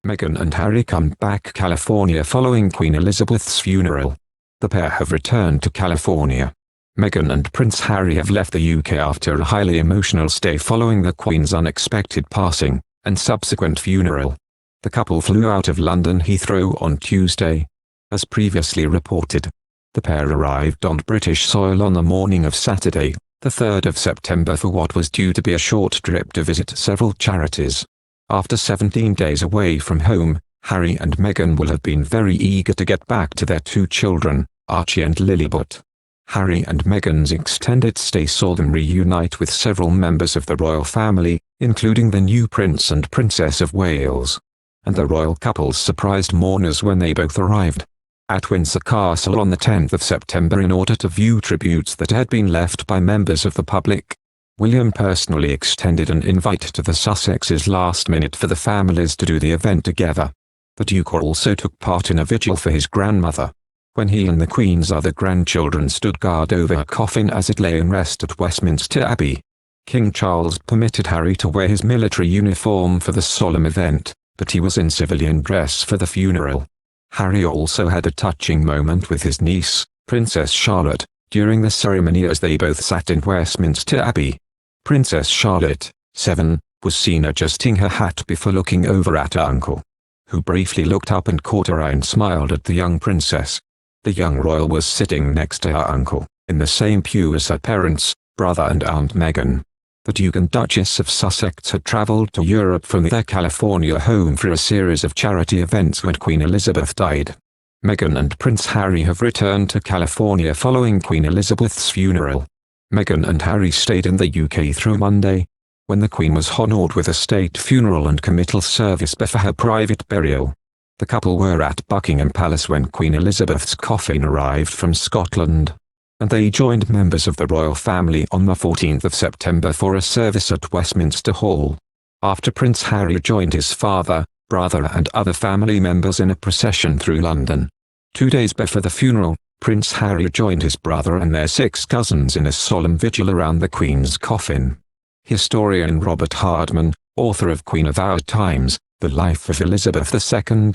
Meghan and Harry come back to California following Queen Elizabeth's funeral. The pair have returned to California. Meghan and Prince Harry have left the UK after a highly emotional stay following the Queen's unexpected passing and subsequent funeral. The couple flew out of London Heathrow on Tuesday. As previously reported, the pair arrived on British soil on the morning of Saturday, the 3rd of September, for what was due to be a short trip to visit several charities. After 17 days away from home, Harry and Meghan will have been very eager to get back to their two children, Archie and Lilibet. Harry and Meghan's extended stay saw them reunite with several members of the royal family, including the new Prince and Princess of Wales. And the royal couple surprised mourners when they both arrived at Windsor Castle on the 10th of September in order to view tributes that had been left by members of the public. William personally extended an invite to the Sussexes last minute for the families to do the event together. The Duke also took part in a vigil for his grandmother, when he and the Queen's other grandchildren stood guard over her coffin as it lay in rest at Westminster Abbey. King Charles permitted Harry to wear his military uniform for the solemn event, but he was in civilian dress for the funeral. Harry also had a touching moment with his niece, Princess Charlotte, during the ceremony as they both sat in Westminster Abbey. Princess Charlotte, 7, was seen adjusting her hat before looking over at her uncle, who briefly looked up and caught her eye and smiled at the young princess. The young royal was sitting next to her uncle, in the same pew as her parents, brother and Aunt Meghan. The Duke and Duchess of Sussex had travelled to Europe from their California home for a series of charity events when Queen Elizabeth died. Meghan and Prince Harry have returned to California following Queen Elizabeth's funeral. Meghan and Harry stayed in the UK through Monday, when the Queen was honoured with a state funeral and committal service before her private burial. The couple were at Buckingham Palace when Queen Elizabeth's coffin arrived from Scotland, and they joined members of the royal family on the 14th of September for a service at Westminster Hall. After Prince Harry joined his father, brother and other family members in a procession through London. 2 days before the funeral, Prince Harry joined his brother and their 6 cousins in a solemn vigil around the Queen's coffin. Historian Robert Hardman, author of Queen of Our Times, The Life of Elizabeth II,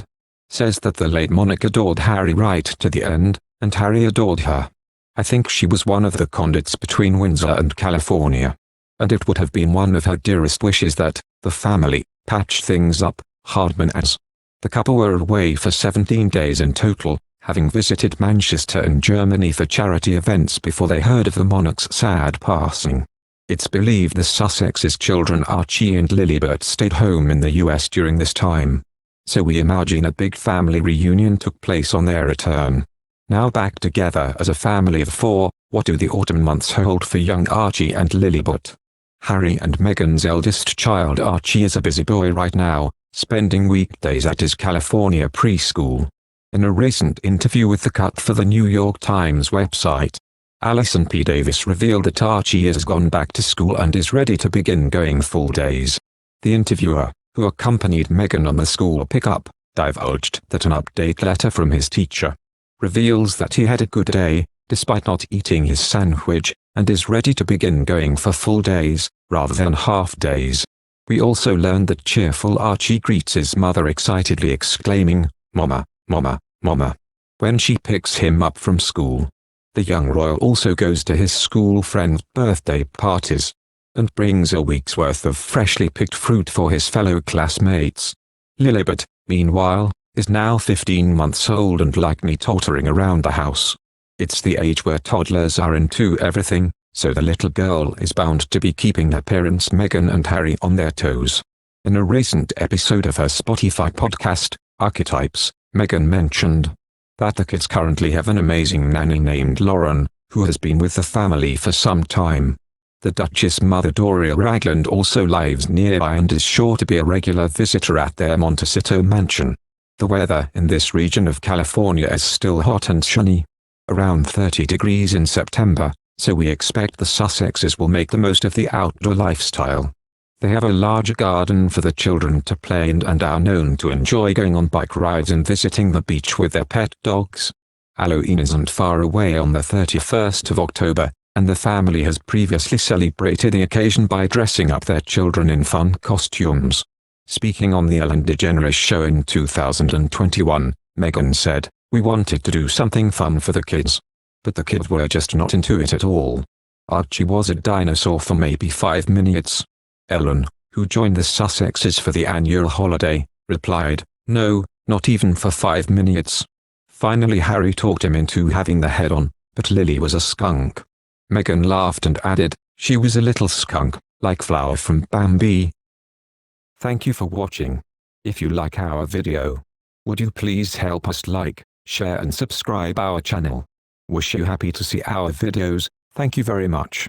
says that the late monarch adored Harry right to the end, and Harry adored her. I think she was one of the conduits between Windsor and California, and it would have been one of her dearest wishes that the family patched things up, Hardman adds. The couple were away for 17 days in total, having visited Manchester and Germany for charity events before they heard of the monarch's sad passing. It's believed the Sussex's children Archie and Lilibet stayed home in the US during this time, so we imagine a big family reunion took place on their return. Now back together as a family of 4, what do the autumn months hold for young Archie and Lilibet? Harry and Meghan's eldest child Archie is a busy boy right now, spending weekdays at his California preschool. In a recent interview with The Cut for the New York Times website, Alison P. Davis revealed that Archie has gone back to school and is ready to begin going full days. The interviewer, who accompanied Meghan on the school pickup, divulged that an update letter from his teacher reveals that he had a good day, despite not eating his sandwich, and is ready to begin going for full days, rather than half days. We also learned that cheerful Archie greets his mother excitedly exclaiming, "Mama, Mama, Mama," when she picks him up from school. The young royal also goes to his school friends' birthday parties, and brings a week's worth of freshly picked fruit for his fellow classmates. Lilibet, meanwhile, is now 15 months old and like me tottering around the house. It's the age where toddlers are into everything, so the little girl is bound to be keeping her parents Meghan and Harry on their toes. In a recent episode of her Spotify podcast, Archetypes, Meghan mentioned that the kids currently have an amazing nanny named Lauren, who has been with the family for some time. The Duchess mother Doria Ragland also lives nearby and is sure to be a regular visitor at their Montecito mansion. The weather in this region of California is still hot and sunny, around 30 degrees in September, so we expect the Sussexes will make the most of the outdoor lifestyle. They have a large garden for the children to play in and are known to enjoy going on bike rides and visiting the beach with their pet dogs. Halloween isn't far away on the 31st of October, and the family has previously celebrated the occasion by dressing up their children in fun costumes. Speaking on the Ellen DeGeneres show in 2021, Meghan said, "We wanted to do something fun for the kids. But the kids were just not into it at all. Archie was a dinosaur for maybe 5 minutes." Ellen, who joined the Sussexes for the annual holiday, replied, "No, not even for 5 minutes. Finally Harry talked him into having the head on, but Lily was a skunk." Meghan laughed and added, "She was a little skunk, like Flower from Bambi." Thank you for watching. If you like our video, would you please help us like, share and subscribe our channel. Wish you happy to see our videos. Thank you very much.